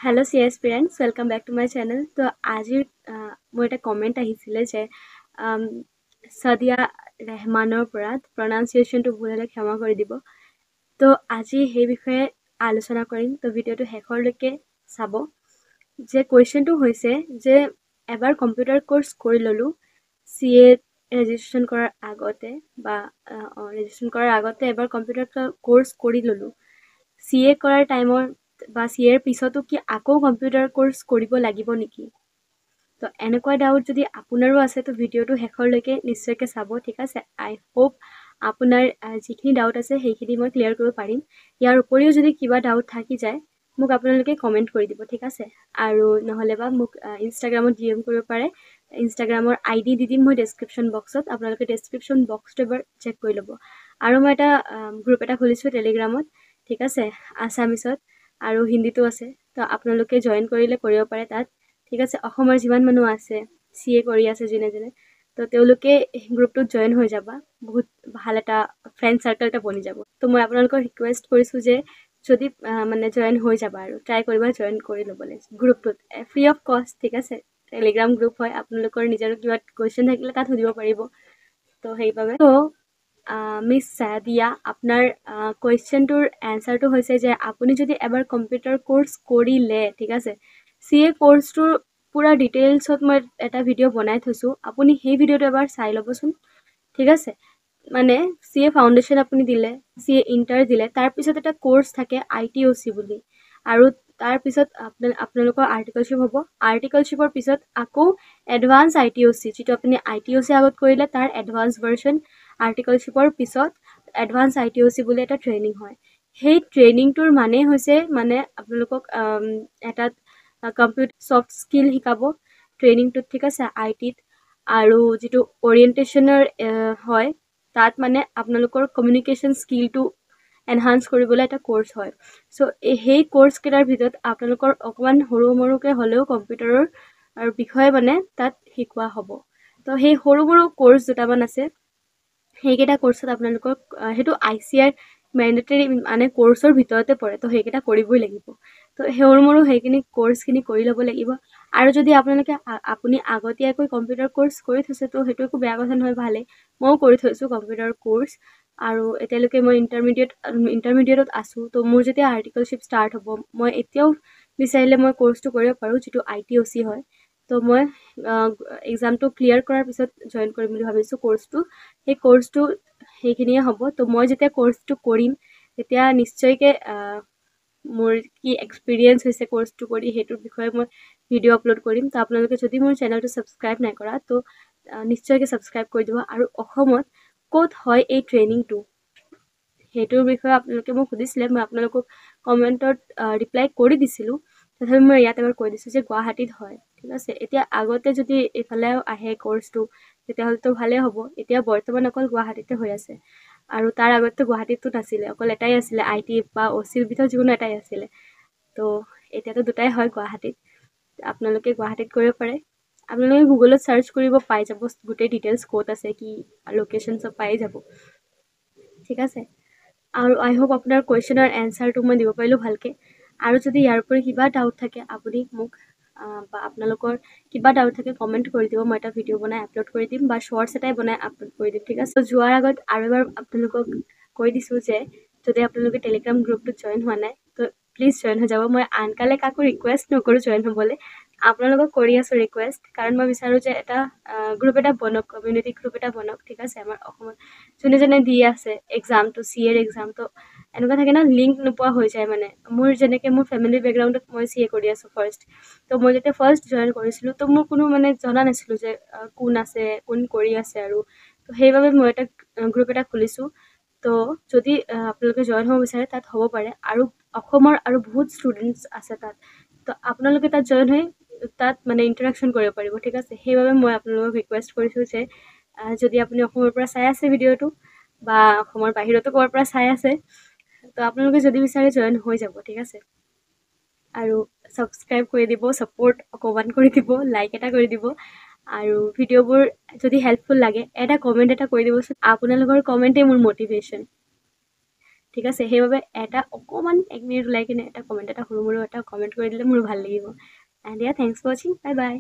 Hello CS friends, welcome back to my channel. তো আজিৰ মোৰ এটা কমেণ্ট আহিছিলে যে সাদিয়া ৰেহমানৰ পৰা প্ৰনাউন্সিয়েশ্যনটো ভুল হ'লে ক্ষমা কৰি দিব। তো আজি সেই বিষয়ে আলোচনা কৰিম। তো ভিডিঅ'টো শেষলৈকে চাব। যে কুৱেশ্যনটো হৈছে যে এবাৰ কম্পিউটাৰ কোৰ্চ কৰি ল'লোঁ CA ৰেজিষ্ট্ৰেশ্যন কৰাৰ আগতে বা ৰেজিষ্ট্ৰেশ্যন কৰাৰ আগতে এবাৰ কম্পিউটাৰ কোৰ্চ কৰি ল'লোঁ। CA কৰাৰ টাইমৰ বা CA ৰ পিছতো কি আকৌ কম্পিউটাৰ কোৰ্চ কৰিব লাগিব নেকি? তো এনেকুৱা ডাউট যদি আপোনাৰো আছে তো ভিডিঅ'টো শেষলৈকে নিশ্চয়কৈ চাব, ঠিক আছে? আই হোপ আপোনাৰ যিখিনি ডাউট আছে সেইখিনি মই ক্লিয়াৰ কৰিব পাৰিম। ইয়াৰ উপৰিও যদি কিবা ডাউট থাকি যায় মোক আপোনালোকে কমেণ্ট কৰি দিব, ঠিক আছে? আৰু নহ'লে বা মোক ইনষ্টাগ্ৰামত DM কৰিব পাৰে। ইনষ্টাগ্ৰামৰ ID দি দিম মই ডেছক্ৰিপশ্যন বক্সত, আপোনালোকে ডেছক্ৰিপশ্যন বক্সটো এবাৰ চেক কৰি ল'ব। আৰু মই এটা গ্ৰুপ এটা খুলিছোঁ টেলিগ্ৰামত, ঠিক আছে? আছামিছত আৰু হিন্দীতো আছে। তো আপোনালোকে জইন কৰিলে কৰিব পাৰে তাত, ঠিক আছে? অসমৰ যিমান মানুহ আছে CA কৰি আছে যোনে যোনে, তো তেওঁলোকে গ্ৰুপটোত জইন হৈ যাবা। বহুত ভাল এটা ফ্ৰেণ্ড চাৰ্কেল এটা বনি যাব। তো মই আপোনালোকক ৰিকুৱেষ্ট কৰিছোঁ যে যদি মানে জইন হৈ যাবা আৰু ট্ৰাই কৰিবা জইন কৰি ল'বলৈ গ্ৰুপটোত, ফ্ৰী অফ কষ্ট, ঠিক আছে? টেলিগ্ৰাম গ্ৰুপ হয়, আপোনালোকৰ নিজৰ কিবা কুৱেশ্যন থাকিলে তাত সুধিব পাৰিব। তো সেইবাবে মিছ সাদিয়া, আপোনাৰ কুৱেশ্যনটোৰ এনচাৰটো হৈছে যে আপুনি যদি এবাৰ কম্পিউটাৰ কোৰ্চ কৰিলে, ঠিক আছে? CA কোৰ্চটোৰ পুৰা ডিটেইলছত মই এটা ভিডিঅ' বনাই থৈছোঁ, আপুনি সেই ভিডিঅ'টো এবাৰ চাই ল'বচোন, ঠিক আছে? মানে CA ফাউণ্ডেশ্যন আপুনি দিলে, CA ইণ্টাৰ দিলে, তাৰপিছত এটা কোৰ্চ থাকে ITOC বুলি, আৰু তাৰপিছত আপোনালোকৰ আৰ্টিকলশ্বিপ হ'ব। আৰ্টিকলশ্বিপৰ পিছত আকৌ এডভান্স ITOC, যিটো আপুনি ITOC আগত কৰিলে তাৰ এডভান্স ভাৰ্চন। আৰ্টিকলশ্বিপৰ পিছত এডভান্স ITOC বুলি এটা ট্ৰেইনিং হয়। সেই ট্ৰেইনিংটোৰ মানে হৈছে মানে আপোনালোকক এটাত কম্পিউটাৰ ছফ্ট স্কিল শিকাব ট্ৰেইনিংটোত, ঠিক আছে? ITত আৰু যিটো অৰিয়েণ্টেশ্যনৰ হয় তাত মানে আপোনালোকৰ কমিউনিকেশ্যন স্কিলটো এনহান্স কৰিবলৈ এটা কোৰ্চ হয়। চ' সেই কোৰ্চকেইটাৰ ভিতৰত আপোনালোকৰ অকণমান সৰু মৰুকৈ হ'লেও কম্পিউটাৰৰ বিষয়ে মানে তাত শিকোৱা হ'ব। তো সেই সৰু সৰু কোৰ্চ দুটামান আছে, সেইকেইটা কোৰ্চত আপোনালোকক সেইটো ICAR মেণ্ডেটৰী মানে কোৰ্চৰ ভিতৰতে পৰে, তো সেইকেইটা কৰিবই লাগিব। তো সৰু মৰু সেইখিনি কোৰ্চখিনি কৰি ল'ব লাগিব। আৰু যদি আপুনি আগতীয়াকৈ কম্পিউটাৰ কোৰ্চ কৰি থৈছে তো সেইটো একো বেয়া কথা নহয়, ভালেই। ময়ো কৰি থৈছোঁ কম্পিউটাৰ কোৰ্চ, আৰু এতিয়ালৈকে মই ইণ্টাৰমিডিয়েটত আছোঁ। তো মোৰ যেতিয়া আৰ্টিকলশ্বিপ ষ্টাৰ্ট হ'ব, মই এতিয়াও বিচাৰিলে মই কোৰ্চটো কৰিব পাৰোঁ, যিটো ITOC হয়। তো মই এক্সামটো ক্লিয়াৰ কৰাৰ পিছত জইন কৰিম বুলি ভাবিছোঁ কোৰ্চটো। সেই কোৰ্চটো সেইখিনিয়ে হ'ব। তো মই যেতিয়া কোৰ্চটো কৰিম তেতিয়া নিশ্চয়কৈ মোৰ কি এক্সপিৰিয়েঞ্চ হৈছে কোৰ্চটো কৰি সেইটোৰ বিষয়ে মই ভিডিঅ' আপলোড কৰিম। তো আপোনালোকে যদি মোৰ চেনেলটো ছাবস্ক্ৰাইব নাই কৰা তো নিশ্চয়কৈ ছাবস্ক্ৰাইব কৰি দিব। আৰু অসমত ক'ত হয় এই ট্ৰেইনিংটো সেইটোৰ বিষয়ে আপোনালোকে মোক সুধিছিলে, মই আপোনালোকক কমেণ্টত ৰিপ্লাই কৰি দিছিলোঁ। তথাপি মই ইয়াত এবাৰ কৈ দিছোঁ যে গুৱাহাটীত হয়, ঠিক আছে? এতিয়া আগতে যদি এইফালে আহে কোৰ্চটো তেতিয়াহ'লেতো ভালেই হ'ব। এতিয়া বৰ্তমান অকল গুৱাহাটীতে হৈ আছে, আৰু তাৰ আগততো গুৱাহাটীততো নাছিলে, অকল এটাই আছিলে IT বা OCৰ ভিতৰত যিকোনো এটাই আছিলে। তো এতিয়াতো দুটাই হয় গুৱাহাটীত। আপোনালোকে গুৱাহাটীত কৰিব পাৰে। আপোনালোকে গুগলত চাৰ্চ কৰিব, পাই যাব গোটেই ডিটেইলছ ক'ত আছে কি লোকেশ্যন চব পাই যাব, ঠিক আছে? আৰু আই হোপ আপোনাৰ কুৱেশ্যনৰ এনচাৰটো মই দিব পাৰিলোঁ ভালকৈ। আৰু যদি ইয়াৰ উপৰি কিবা ডাউট থাকে আপুনি মোক বা আপোনালোকৰ কিবা ডাউট থাকে কমেণ্ট কৰি দিব, মই এটা ভিডিঅ' বনাই আপলোড কৰি দিম বা শ্বৰ্টছ এটাই বনাই আপলোড কৰি দিম, ঠিক আছে? যোৱাৰ আগত আৰু এবাৰ আপোনালোকক কৈ দিছোঁ যে যদি আপোনালোকে টেলিগ্ৰাম গ্ৰুপটোত জইন হোৱা নাই তো প্লিজ জইন হৈ যাব। মই আনকালে কাকো ৰিকুৱেষ্ট নকৰোঁ জইন হ'বলৈ, আপোনালোকক কৰি আছোঁ ৰিকুৱেষ্ট, কাৰণ মই বিচাৰোঁ যে এটা গ্ৰুপ এটা বনক, কমিউনিটি গ্ৰুপ এটা বনক, ঠিক আছে? আমাৰ অসমত যোনে যোনে দি আছে এক্সামটো, CA এক্সামটো এনেকুৱা থাকে ন, লিংক নোপোৱা হৈ যায়। মানে মোৰ যেনেকৈ মোৰ ফেমিলি বেকগ্ৰাউণ্ডত মই CA কৰি আছোঁ ফাৰ্ষ্ট। তো মই যেতিয়া ফাৰ্ষ্ট জইন কৰিছিলোঁ তো মোৰ কোনো মানে জনা নাছিলোঁ যে কোন আছে, কোন কৰি আছে। আৰু তো সেইবাবে মই এটা গ্ৰুপ এটা খুলিছোঁ। তো যদি আপোনালোকে জইন হ'ব বিচাৰে তাত হ'ব পাৰে, আৰু অসমৰ আৰু বহুত ষ্টুডেণ্টছ আছে তাত। তো আপোনালোকে তাত জইন হৈ তাত মানে ইণ্টাৰেকশ্যন কৰিব পাৰিব, ঠিক আছে? সেইবাবে মই আপোনালোকক ৰিকুৱেষ্ট কৰিছোঁ যে যদি আপুনি অসমৰ পৰা চাই আছে ভিডিঅ'টো বা অসমৰ বাহিৰতো ক'ৰবাৰ পৰা চাই আছে তো আপোনালোকে যদি বিচাৰে জইন হৈ যাব, ঠিক আছে? আৰু ছাবস্ক্ৰাইব কৰি দিব, ছাপোৰ্ট অকণমান কৰি দিব, লাইক এটা কৰি দিব। আৰু ভিডিঅ'বোৰ যদি হেল্পফুল লাগে এটা কমেণ্ট এটা কৰি দিবচোন। আপোনালোকৰ কমেণ্টেই মোৰ মটিভেশ্যন, ঠিক আছে সেইবাবে এটা অকণমান 1 মিনিট ওলাই কিনে এটা কমেণ্ট এটা সৰু মৰু এটা কমেণ্ট কৰি দিলে মোৰ ভাল লাগিব এণ্ড দিয়া থেংকছ ফৰ ৱাচিং বাই বাই